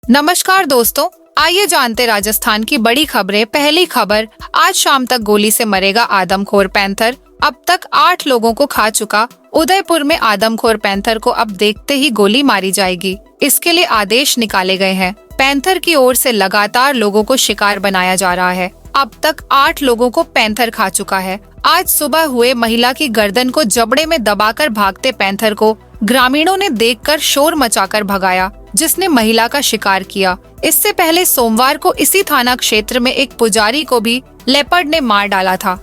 नमस्कार दोस्तों, आइए जानते राजस्थान की बड़ी खबरें। पहली खबर, आज शाम तक गोली से मरेगा आदमखोर पैंथर। अब तक 8 लोगों को खा चुका। उदयपुर में आदमखोर पैंथर को अब देखते ही गोली मारी जाएगी। इसके लिए आदेश निकाले गए हैं। पैंथर की ओर से लगातार लोगों को शिकार बनाया जा रहा है। अब तक 8 लोगों को पैंथर खा चुका है। आज सुबह हुए महिला की गर्दन को जबड़े में दबाकर भागते पैंथर को ग्रामीणों ने देखकर शोर मचाकर भगाया, जिसने महिला का शिकार किया। इससे पहले सोमवार को इसी थाना क्षेत्र में एक पुजारी को भी लेपर्ड ने मार डाला था।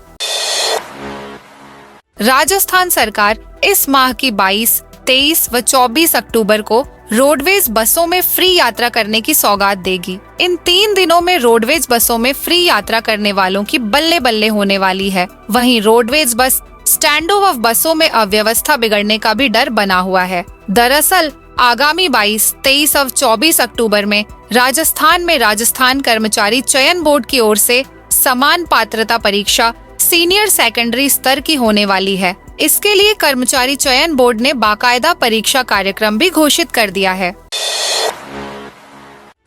राजस्थान सरकार इस माह की 22, 23 व 24 अक्टूबर को रोडवेज बसों में फ्री यात्रा करने की सौगात देगी। इन 3 दिनों में रोडवेज बसों में फ्री यात्रा करने वालों की बल्ले बल्ले होने वाली है। वहीं रोडवेज बस स्टैंडों व बसों में अव्यवस्था बिगड़ने का भी डर बना हुआ है। दरअसल आगामी 22, 23 और 24 अक्टूबर में राजस्थान कर्मचारी चयन बोर्ड की ओर से समान पात्रता परीक्षा सीनियर सेकेंडरी स्तर की होने वाली है। इसके लिए कर्मचारी चयन बोर्ड ने बाकायदा परीक्षा कार्यक्रम भी घोषित कर दिया है।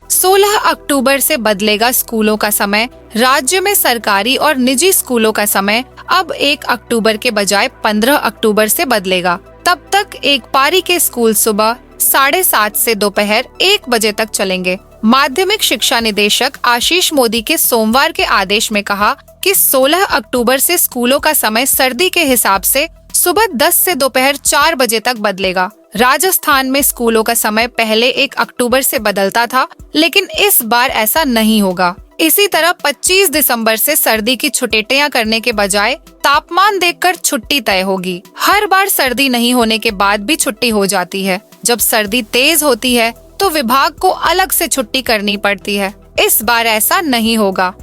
16 अक्टूबर से बदलेगा स्कूलों का समय। राज्य में सरकारी और निजी स्कूलों का समय अब 1 अक्टूबर के बजाय 15 अक्टूबर से बदलेगा। तब तक एक पारी के स्कूल सुबह 7:30 से दोपहर 1 बजे तक चलेंगे। माध्यमिक शिक्षा निदेशक आशीष मोदी के सोमवार के आदेश में कहा कि 16 अक्टूबर से स्कूलों का समय सर्दी के हिसाब से सुबह 10 से दोपहर 4 बजे तक बदलेगा। राजस्थान में स्कूलों का समय पहले 1 अक्टूबर से बदलता था, लेकिन इस बार ऐसा नहीं होगा। इसी तरह 25 दिसंबर से सर्दी की छुट्टियां करने के बजाय तापमान देखकर छुट्टी तय होगी। हर बार सर्दी नहीं होने के बाद भी छुट्टी हो जाती है। जब सर्दी तेज होती है तो विभाग को अलग से छुट्टी करनी पड़ती है। इस बार ऐसा नहीं होगा।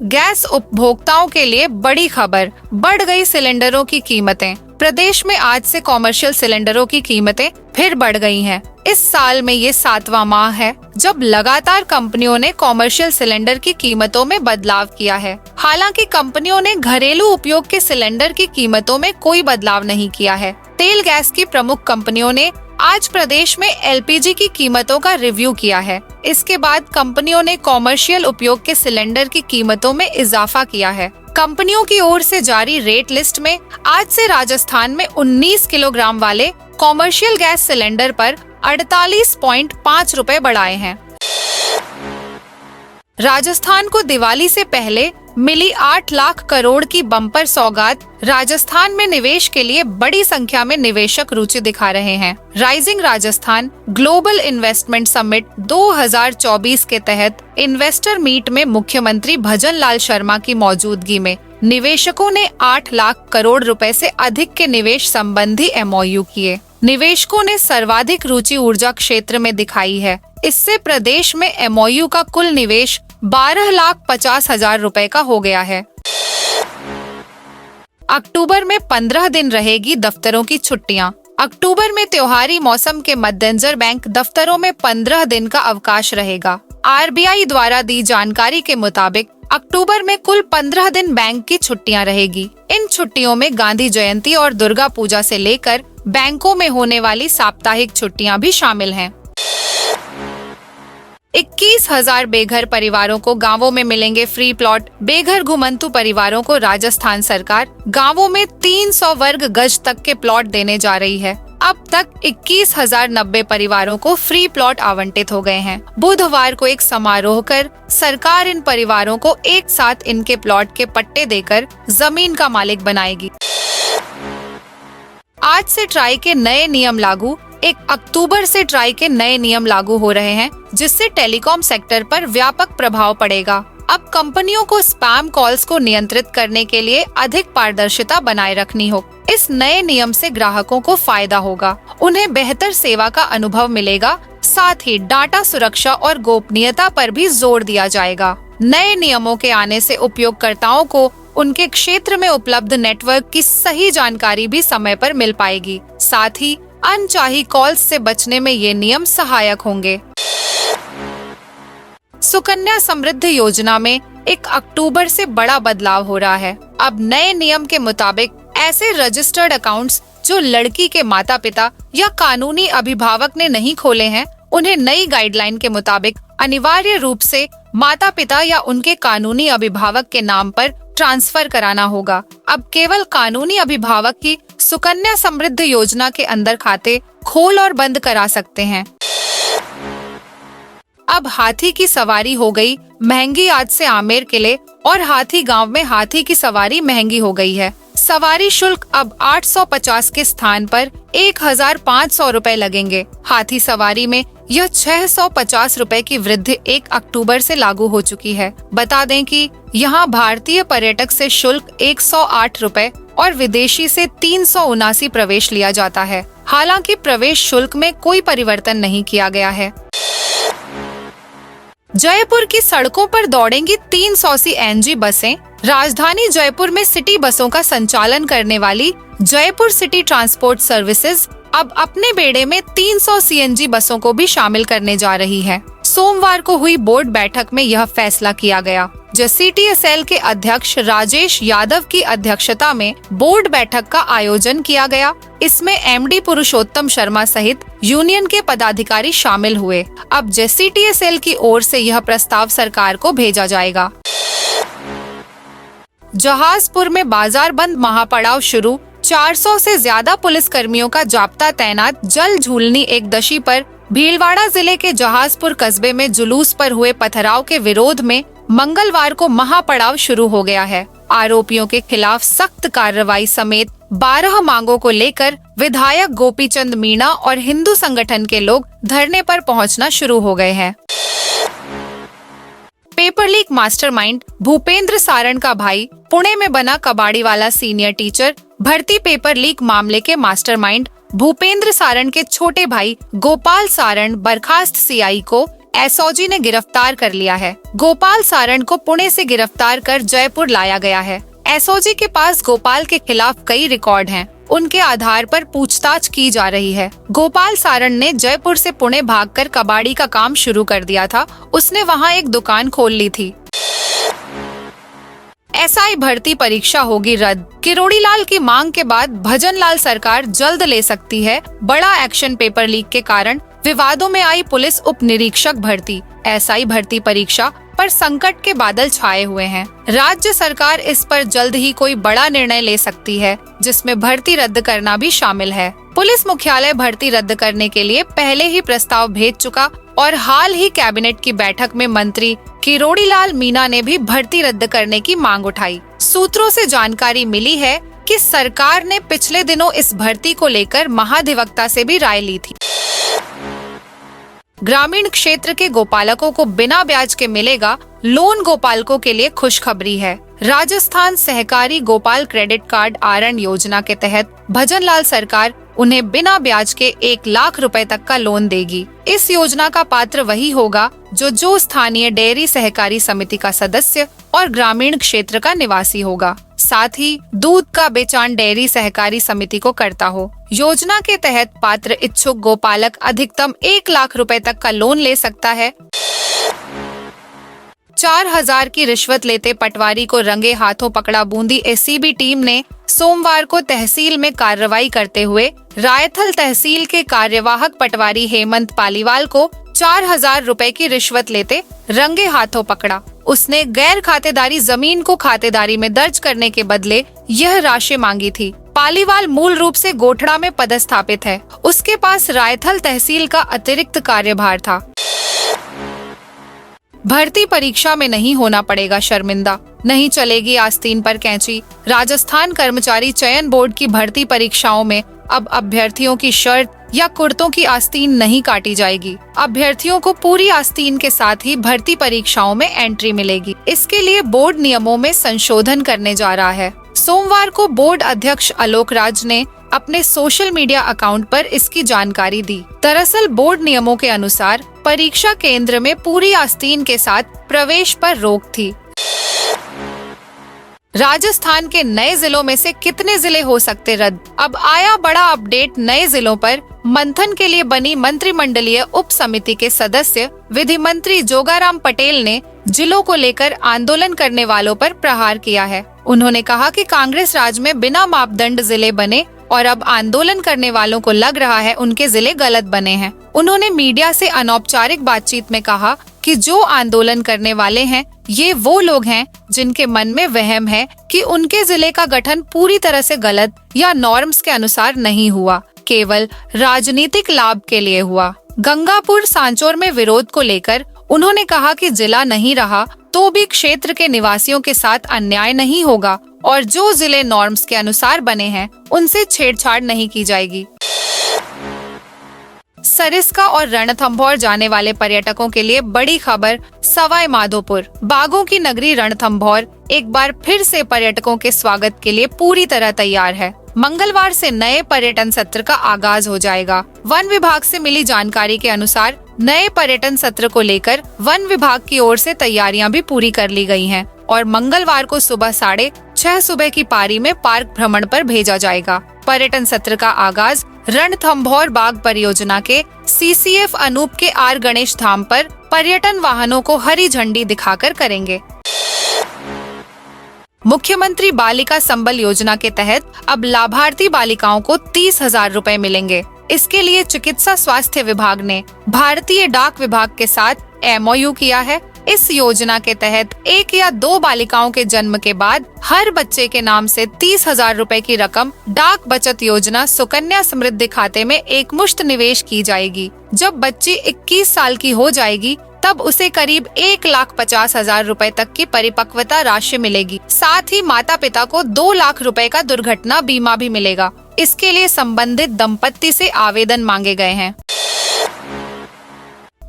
गैस उपभोक्ताओं के लिए बड़ी खबर, बढ़ गई सिलेंडरों की कीमतें। प्रदेश में आज से कॉमर्शियल सिलेंडरों की कीमतें फिर बढ़ गई हैं। इस साल में ये 7वां माह है जब लगातार कंपनियों ने कॉमर्शियल सिलेंडर की कीमतों में बदलाव किया है। हालांकि कंपनियों ने घरेलू उपयोग के सिलेंडर की कीमतों में कोई बदलाव नहीं किया है। तेल गैस की प्रमुख कंपनियों ने आज प्रदेश में एलपीजी की कीमतों का रिव्यू किया है। इसके बाद कंपनियों ने कॉमर्शियल उपयोग के सिलेंडर की कीमतों में इजाफा किया है। कंपनियों की ओर से जारी रेट लिस्ट में आज से राजस्थान में 19 किलोग्राम वाले कॉमर्शियल गैस सिलेंडर पर 48.5 रुपए बढ़ाए हैं। राजस्थान को दिवाली से पहले मिली 8 लाख करोड़ की बम्पर सौगात। राजस्थान में निवेश के लिए बड़ी संख्या में निवेशक रुचि दिखा रहे हैं। Rising Rajasthan global investment summit 2024 के तहत इन्वेस्टर मीट में मुख्यमंत्री भजन लाल शर्मा की मौजूदगी में निवेशकों ने 8 लाख करोड़ रुपए से अधिक के निवेश संबंधी एमओयू किए। निवेशकों ने सर्वाधिक रुचि ऊर्जा क्षेत्र में दिखाई है। इससे प्रदेश में एमओयू का कुल निवेश 12,50,000 रुपए का हो गया है। अक्टूबर में 15 दिन रहेगी दफ्तरों की छुट्टियां। अक्टूबर में त्योहारी मौसम के मद्देनजर बैंक दफ्तरों में 15 दिन का अवकाश रहेगा। आरबीआई द्वारा दी जानकारी के मुताबिक अक्टूबर में कुल 15 दिन बैंक की छुट्टियां रहेगी। इन छुट्टियों में गांधी जयंती और दुर्गा पूजा से लेकर बैंकों में होने वाली साप्ताहिक छुट्टियां भी शामिल हैं। 21,000 बेघर परिवारों को गांवों में मिलेंगे फ्री प्लॉट। बेघर घुमंतु परिवारों को राजस्थान सरकार गांवों में 300 वर्ग गज तक के प्लॉट देने जा रही है। अब तक 21,090 परिवारों को फ्री प्लॉट आवंटित हो गए हैं। बुधवार को एक समारोह कर सरकार इन परिवारों को एक साथ इनके प्लॉट के पट्टे देकर जमीन का मालिक बनाएगी। आज से ट्राई के नए नियम लागू। 1 अक्टूबर से ट्राई के नए नियम लागू हो रहे हैं, जिससे टेलीकॉम सेक्टर पर व्यापक प्रभाव पड़ेगा। अब कंपनियों को स्पैम कॉल्स को नियंत्रित करने के लिए अधिक पारदर्शिता बनाए रखनी हो। इस नए नियम से ग्राहकों को फायदा होगा, उन्हें बेहतर सेवा का अनुभव मिलेगा। साथ ही डाटा सुरक्षा और गोपनीयता पर भी जोर दिया जाएगा। नए नियमों के आने से उपयोगकर्ताओं को उनके क्षेत्र में उपलब्ध नेटवर्क की सही जानकारी भी समय पर मिल पाएगी। साथ ही अनचाही कॉल्स से बचने में ये नियम सहायक होंगे। सुकन्या समृद्धि योजना में 1 अक्टूबर से बड़ा बदलाव हो रहा है। अब नए नियम के मुताबिक ऐसे रजिस्टर्ड अकाउंट्स जो लड़की के माता पिता या कानूनी अभिभावक ने नहीं खोले हैं, उन्हें नई गाइडलाइन के मुताबिक अनिवार्य रूप से माता पिता या उनके कानूनी अभिभावक के नाम पर ट्रांसफर कराना होगा। अब केवल कानूनी अभिभावक ही सुकन्या समृद्धि योजना के अंदर खाते खोल और बंद करा सकते हैं। अब हाथी की सवारी हो गई महंगी। आज से आमेर किले और हाथी गांव में हाथी की सवारी महंगी हो गई है। सवारी शुल्क अब 850 के स्थान पर 1500 रुपए लगेंगे। हाथी सवारी में यह 650 रुपए की वृद्धि 1 अक्टूबर से लागू हो चुकी है। बता दें कि यहाँ भारतीय पर्यटक से शुल्क 108 रुपए और विदेशी से 379 प्रवेश लिया जाता है। हालांकि प्रवेश शुल्क में कोई परिवर्तन नहीं किया गया है। जयपुर की सड़कों पर दौड़ेंगी 300 सीएनजी बसें। राजधानी जयपुर में सिटी बसों का संचालन करने वाली जयपुर सिटी ट्रांसपोर्ट सर्विसेज अब अपने बेड़े में 300 सीएनजी बसों को भी शामिल करने जा रही है। सोमवार को हुई बोर्ड बैठक में यह फैसला किया गया। सीटीएसएल के अध्यक्ष राजेश यादव की अध्यक्षता में बोर्ड बैठक का आयोजन किया गया। इसमें एमडी पुरुषोत्तम शर्मा सहित यूनियन के पदाधिकारी शामिल हुए। अब सीटीएसएल की ओर से यह प्रस्ताव सरकार को भेजा जाएगा। जहाजपुर में बाजार बंद महापड़ाव शुरू। 400 से ज्यादा पुलिस कर्मियों का जाप्ता तैनात। जल झूलनी एकदशी पर भीलवाड़ा जिले के जहाजपुर कस्बे में जुलूस पर हुए पथराव के विरोध में मंगलवार को महापड़ाव शुरू हो गया है। आरोपियों के खिलाफ सख्त कार्रवाई समेत 12 मांगों को लेकर विधायक गोपीचंद मीणा और हिंदू संगठन के लोग धरने पर पहुंचना शुरू हो गए हैं। Paper leak mastermind Bhupendra Saran का भाई पुणे में बना कबाड़ी वाला सीनियर टीचर। भर्ती पेपर लीक मामले के मास्टरमाइंड भूपेंद्र सारण के छोटे भाई गोपाल सारण बर्खास्त सीआई को एसओजी ने गिरफ्तार कर लिया है। गोपाल सारण को पुणे से गिरफ्तार कर जयपुर लाया गया है। एसओजी के पास गोपाल के खिलाफ कई रिकॉर्ड हैं। उनके आधार पर पूछताछ की जा रही है। गोपाल सारण ने जयपुर से पुणे भागकर कबाड़ी का काम शुरू कर दिया था। उसने वहां एक दुकान खोल ली थी। एसआई भर्ती परीक्षा होगी रद्द। किरोड़ीलाल की मांग के बाद भजनलाल सरकार जल्द ले सकती है बड़ा एक्शन। पेपर लीक के कारण विवादों में आई पुलिस उप निरीक्षक भर्ती। एसआई भर्ती परीक्षा पर संकट के बादल छाए हुए हैं। राज्य सरकार इस पर जल्द ही कोई बड़ा निर्णय ले सकती है, जिसमें भर्ती रद्द करना भी शामिल है। पुलिस मुख्यालय भर्ती रद्द करने के लिए पहले ही प्रस्ताव भेज चुका और हाल ही कैबिनेट की बैठक में मंत्री किरोड़ीलाल मीणा ने भी भर्ती रद्द करने की मांग उठाई। सूत्रों से जानकारी मिली है कि सरकार ने पिछले दिनों इस भर्ती को लेकर महाधिवक्ता से भी राय ली थी। ग्रामीण क्षेत्र के गोपालकों को बिना ब्याज के मिलेगा लोन। गोपालकों के लिए खुशखबरी है। राजस्थान सहकारी गोपाल क्रेडिट कार्ड आरण योजना के तहत भजनलाल सरकार उन्हें बिना ब्याज के 1 लाख रुपए तक का लोन देगी। इस योजना का पात्र वही होगा जो स्थानीय डेयरी सहकारी समिति का सदस्य और ग्रामीण क्षेत्र का निवासी होगा। साथ ही दूध का बेचान डेयरी सहकारी समिति को करता हो। योजना के तहत पात्र इच्छुक गोपालक अधिकतम 1 लाख रुपए तक का लोन ले सकता है। 4000 की रिश्वत लेते पटवारी को रंगे हाथों पकड़ा। बूंदी एसीबी टीम ने सोमवार को तहसील में कार्रवाई करते हुए रायथल तहसील के कार्यवाहक पटवारी हेमंत पालीवाल को 4000 रुपए की रिश्वत लेते रंगे हाथों पकड़ा। उसने गैर खातेदारी जमीन को खातेदारी में दर्ज करने के बदले यह राशि मांगी थी। पालीवाल मूल रूप से गोठड़ा में पदस्थापित है। उसके पास रायथल तहसील का अतिरिक्त कार्यभार था। भर्ती परीक्षा में नहीं होना पड़ेगा शर्मिंदा, नहीं चलेगी आस्तीन पर कैंची। राजस्थान कर्मचारी चयन बोर्ड की भर्ती परीक्षाओं में अब अभ्यर्थियों की शर्ट या कुर्तों की आस्तीन नहीं काटी जाएगी। अभ्यर्थियों को पूरी आस्तीन के साथ ही भर्ती परीक्षाओं में एंट्री मिलेगी। इसके लिए बोर्ड नियमों में संशोधन करने जा रहा है। सोमवार को बोर्ड अध्यक्ष आलोक राज ने अपने सोशल मीडिया अकाउंट पर इसकी जानकारी दी। दरअसल बोर्ड नियमों के अनुसार परीक्षा केंद्र में पूरी आस्तीन के साथ प्रवेश पर रोक थी। राजस्थान के नए जिलों में से कितने जिले हो सकते रद्द? अब आया बड़ा अपडेट नए जिलों पर। मंथन के लिए बनी मंत्रिमंडलीय उप समिति के सदस्य विधि मंत्री जोगाराम पटेल ने जिलों को लेकर आंदोलन करने वालों पर प्रहार किया है। उन्होंने कहा कि कांग्रेस राज में बिना मापदंड जिले बने और अब आंदोलन करने वालों को लग रहा है उनके जिले गलत बने हैं। उन्होंने मीडिया से अनौपचारिक बातचीत में कहा कि जो आंदोलन करने वाले हैं ये वो लोग हैं जिनके मन में वहम है कि उनके जिले का गठन पूरी तरह से गलत या नॉर्म्स के अनुसार नहीं हुआ, केवल राजनीतिक लाभ के लिए हुआ। गंगापुर सांचौर में विरोध को लेकर उन्होंने कहा कि जिला नहीं रहा तो भी क्षेत्र के निवासियों के साथ अन्याय नहीं होगा और जो जिले नॉर्म्स के अनुसार बने हैं उनसे छेड़छाड़ नहीं की जाएगी। सरिस्का और रणथंभौर जाने वाले पर्यटकों के लिए बड़ी खबर। सवाई माधोपुर बागों की नगरी रणथंभौर एक बार फिर से पर्यटकों के स्वागत के लिए पूरी तरह तैयार है। मंगलवार से नए पर्यटन सत्र का आगाज हो जाएगा। वन विभाग से मिली जानकारी के अनुसार नए पर्यटन सत्र को लेकर वन विभाग की ओर से तैयारियां भी पूरी कर ली गई हैं और मंगलवार को सुबह 6:30 सुबह की पारी में पार्क भ्रमण पर भेजा जाएगा। पर्यटन सत्र का आगाज रणथंभौर बाग परियोजना के CCF अनूप के आर गणेश धाम पर पर्यटन वाहनों को हरी झंडी दिखाकर करेंगे। मुख्यमंत्री बालिका संबल योजना के तहत अब लाभार्थी बालिकाओं को 30,000 रुपए मिलेंगे। इसके लिए चिकित्सा स्वास्थ्य विभाग ने भारतीय डाक विभाग के साथ MOU किया है। इस योजना के तहत 1 या 2 बालिकाओं के जन्म के बाद हर बच्चे के नाम से 30,000 रुपए की रकम डाक बचत योजना सुकन्या समृद्धि खाते में एकमुश्त निवेश की जाएगी। जब बच्ची 21 साल की हो जाएगी तब उसे करीब 1,50,000 रुपए तक की परिपक्वता राशि मिलेगी। साथ ही माता पिता को 2 लाख रुपए का दुर्घटना बीमा भी मिलेगा। इसके लिए संबंधित दंपत्ति से आवेदन मांगे गए हैं।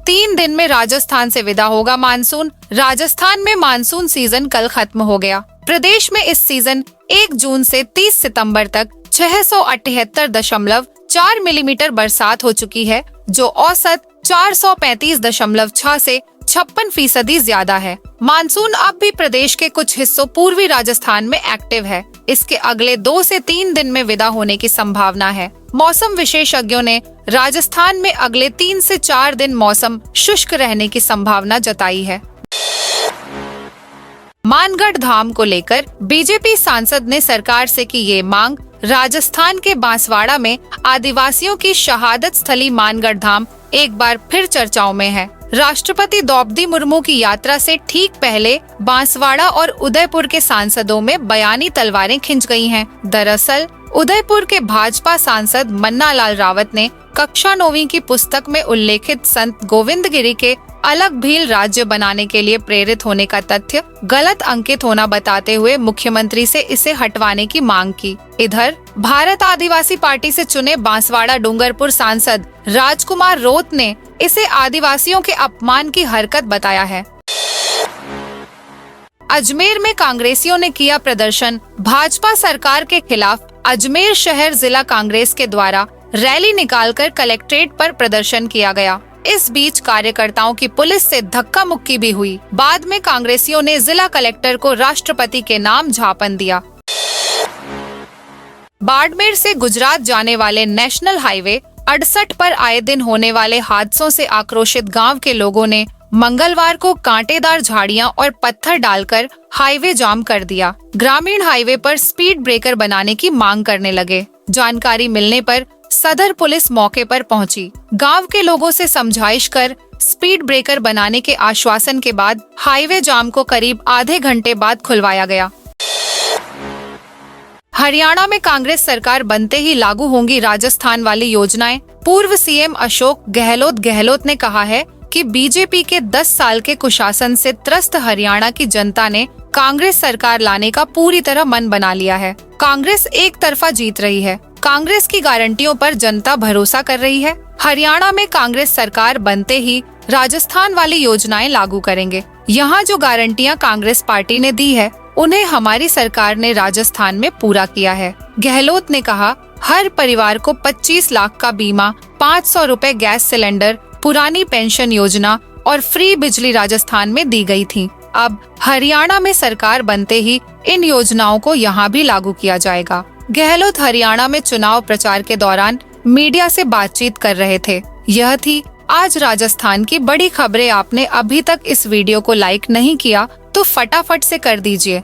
3 दिन में राजस्थान से विदा होगा मानसून। राजस्थान में मानसून सीजन कल खत्म हो गया। प्रदेश में इस सीजन 1 जून से 30 सितंबर तक 678.4 मिलीमीटर बरसात हो चुकी है, जो औसत 435.6 से 56% ज्यादा है। मानसून अब भी प्रदेश के कुछ हिस्सों पूर्वी राजस्थान में एक्टिव है। इसके अगले 2 से 3 दिन में विदा होने की संभावना है। मौसम विशेषज्ञों ने राजस्थान में अगले 3 से 4 दिन मौसम शुष्क रहने की संभावना जताई है। मानगढ़ धाम को लेकर बीजेपी सांसद ने सरकार से की ये मांग। राजस्थान के बांसवाड़ा में आदिवासियों की शहादत स्थली मानगढ़ धाम एक बार फिर चर्चाओं में है। राष्ट्रपति द्रौपदी मुर्मू की यात्रा से ठीक पहले बांसवाड़ा और उदयपुर के सांसदों में बयानी तलवारें खिंच गई हैं। दरअसल उदयपुर के भाजपा सांसद मन्ना लाल रावत ने कक्षा 9वीं की पुस्तक में उल्लेखित संत गोविंद गिरी के अलग भील राज्य बनाने के लिए प्रेरित होने का तथ्य गलत अंकित होना बताते हुए मुख्यमंत्री से इसे हटवाने की मांग की। इधर भारत आदिवासी पार्टी से चुने बांसवाड़ा डूंगरपुर सांसद राजकुमार रोत ने इसे आदिवासियों के अपमान की हरकत बताया है। अजमेर में कांग्रेसियों ने किया प्रदर्शन। भाजपा सरकार के खिलाफ अजमेर शहर जिला कांग्रेस के द्वारा रैली निकालकर कलेक्ट्रेट पर प्रदर्शन किया गया। इस बीच कार्यकर्ताओं की पुलिस से धक्का मुक्की भी हुई। बाद में कांग्रेसियों ने जिला कलेक्टर को राष्ट्रपति के नाम झापन दिया। बाड़मेर से गुजरात जाने वाले नेशनल हाईवे 68 पर आए दिन होने वाले हादसों से आक्रोशित गांव के लोगों ने मंगलवार को कांटेदार झाड़ियां और पत्थर डालकर हाईवे जाम कर दिया। ग्रामीण हाईवे पर स्पीड ब्रेकर बनाने की मांग करने लगे। जानकारी मिलने पर सदर पुलिस मौके पर पहुंची। गांव के लोगों से समझाइश कर स्पीड ब्रेकर बनाने के आश्वासन के बाद हाईवे जाम को करीब आधे घंटे बाद खुलवाया गया। हरियाणा में कांग्रेस सरकार बनते ही लागू होंगी राजस्थान वाली योजनाएं। पूर्व सीएम अशोक गहलोत ने कहा है कि बीजेपी के 10 साल के कुशासन से त्रस्त हरियाणा की जनता ने कांग्रेस सरकार लाने का पूरी तरह मन बना लिया है। कांग्रेस एक तरफा जीत रही है। कांग्रेस की गारंटियों पर जनता भरोसा कर रही है। हरियाणा में कांग्रेस सरकार बनते ही राजस्थान वाली योजनाएं लागू करेंगे। यहाँ जो गारंटियाँ कांग्रेस पार्टी ने दी है उन्हें हमारी सरकार ने राजस्थान में पूरा किया है। गहलोत ने कहा, हर परिवार को 25 लाख का बीमा, 500 रुपए गैस सिलेंडर, पुरानी पेंशन योजना और फ्री बिजली राजस्थान में दी गई थी। अब हरियाणा में सरकार बनते ही इन योजनाओं को यहाँ भी लागू किया जाएगा। गहलोत हरियाणा में चुनाव प्रचार के दौरान मीडिया से बातचीत कर रहे थे। यह थी आज राजस्थान की बड़ी खबरें। आपने अभी तक इस वीडियो को लाइक नहीं किया तो फटाफट से कर दीजिए।